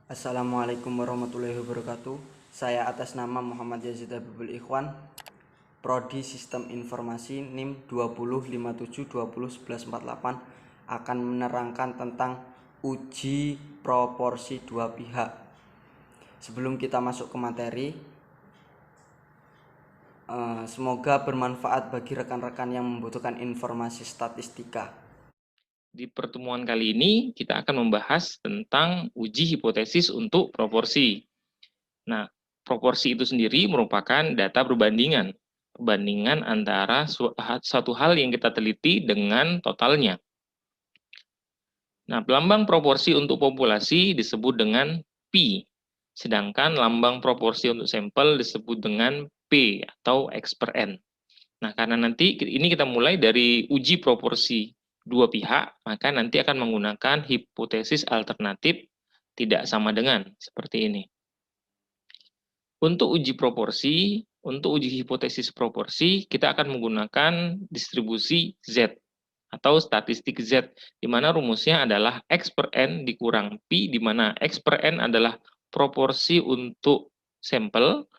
Assalamualaikum warahmatullahi wabarakatuh. Saya atas nama Muhammad Yazid Habibul Ikhwan, Prodi Sistem Informasi NIM 2057201148 akan menerangkan tentang uji proporsi dua pihak. Sebelum kita masuk ke materi, semoga bermanfaat bagi rekan-rekan yang membutuhkan informasi statistika. Di pertemuan kali ini, kita akan membahas tentang uji hipotesis untuk proporsi. Nah, proporsi itu sendiri merupakan data perbandingan. Perbandingan antara suatu hal yang kita teliti dengan totalnya. Nah, lambang proporsi untuk populasi disebut dengan Pi. Sedangkan lambang proporsi untuk sampel disebut dengan P atau X per N. Nah, karena nanti ini kita mulai dari uji proporsi dua pihak, maka nanti akan menggunakan hipotesis alternatif tidak sama dengan, seperti ini. Untuk uji hipotesis proporsi, kita akan menggunakan distribusi Z atau statistik Z, di mana rumusnya adalah X per N dikurang Pi, di mana X per N adalah proporsi untuk sampel,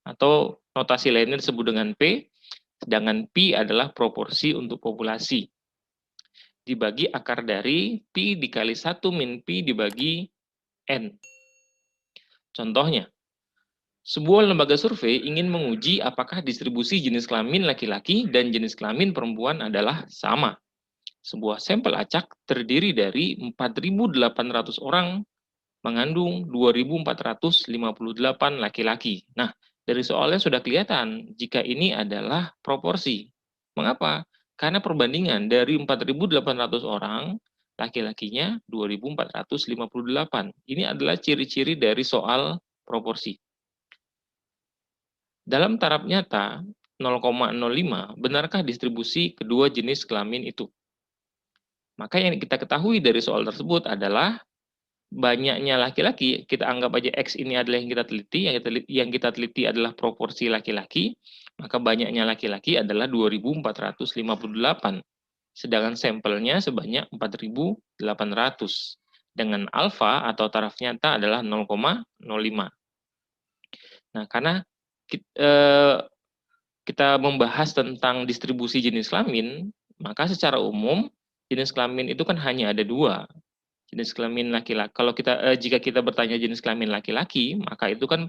atau notasi lainnya disebut dengan P, sedangkan Pi adalah proporsi untuk populasi. Dibagi akar dari Pi dikali 1 min Pi dibagi N. Contohnya, sebuah lembaga survei ingin menguji apakah distribusi jenis kelamin laki-laki dan jenis kelamin perempuan adalah sama. Sebuah sampel acak terdiri dari 4.800 orang mengandung 2.458 laki-laki. Nah, dari soalnya sudah kelihatan jika ini adalah proporsi. Mengapa? Karena perbandingan dari 4.800 orang, laki-lakinya 2.458. Ini adalah ciri-ciri dari soal proporsi. Dalam taraf nyata, 0,05, benarkah distribusi kedua jenis kelamin itu? Maka yang kita ketahui dari soal tersebut adalah banyaknya laki-laki, kita anggap aja X ini adalah yang kita teliti, yang kita teliti adalah proporsi laki-laki, maka banyaknya laki-laki adalah 2.458. Sedangkan sampelnya sebanyak 4.800. Dengan alfa atau taraf nyata adalah 0,05. Nah, karena kita membahas tentang distribusi jenis kelamin, maka secara umum jenis kelamin itu kan hanya ada dua. Jenis kelamin laki-laki. Kalau jika kita bertanya jenis kelamin laki-laki, maka itu kan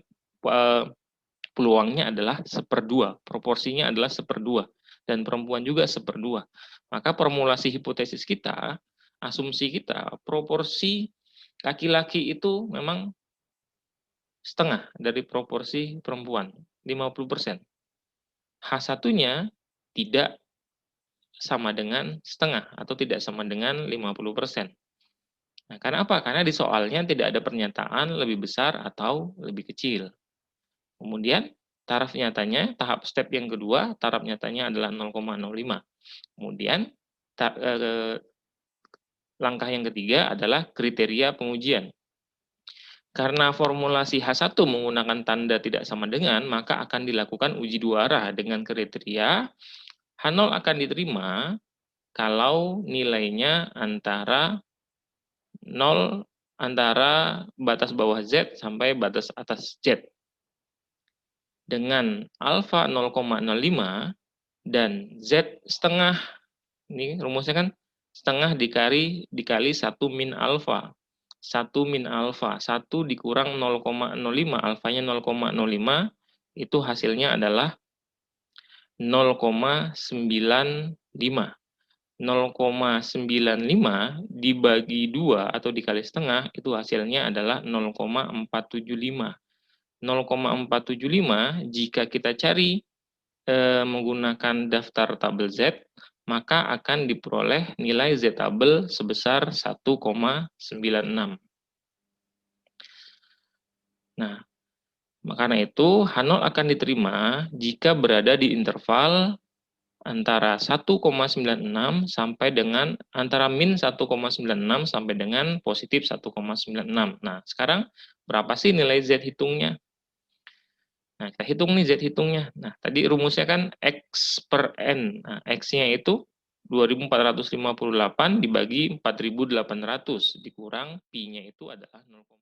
peluangnya adalah 1/2, proporsinya adalah 1/2, dan perempuan juga 1/2. Maka formulasi hipotesis kita, asumsi kita, proporsi laki-laki itu memang setengah dari proporsi perempuan, 50%. H1-nya tidak sama dengan setengah atau tidak sama dengan 50%. Nah, karena apa? Karena di soalnya tidak ada pernyataan lebih besar atau lebih kecil. Kemudian taraf nyatanya, tahap step yang kedua, taraf nyatanya adalah 0,05. Kemudian langkah yang ketiga adalah kriteria pengujian. Karena formulasi H1 menggunakan tanda tidak sama dengan, maka akan dilakukan uji dua arah dengan kriteria H0 akan diterima kalau nilainya antara 0 antara batas bawah Z sampai batas atas Z. Dengan alfa 0,05 dan Z setengah, ini rumusnya kan setengah dikali 1 min alfa. 1 min alfa, 1 dikurang 0,05, alfanya 0,05, itu hasilnya adalah 0,95. 0,95 dibagi 2 atau dikali setengah, itu hasilnya adalah 0,475. 0,475 jika kita cari menggunakan daftar tabel Z, maka akan diperoleh nilai Z tabel sebesar 1,96. Nah, karena itu H0 akan diterima jika berada di interval antara 1,96 sampai dengan antara min 1,96 sampai dengan positif 1,96. Nah, sekarang berapa sih nilai Z hitungnya? Nah, kita hitung nih Z hitungnya. Nah, tadi rumusnya kan X per N. Nah, X-nya itu 2.458 dibagi 4.800 dikurang Pi-nya itu adalah 0.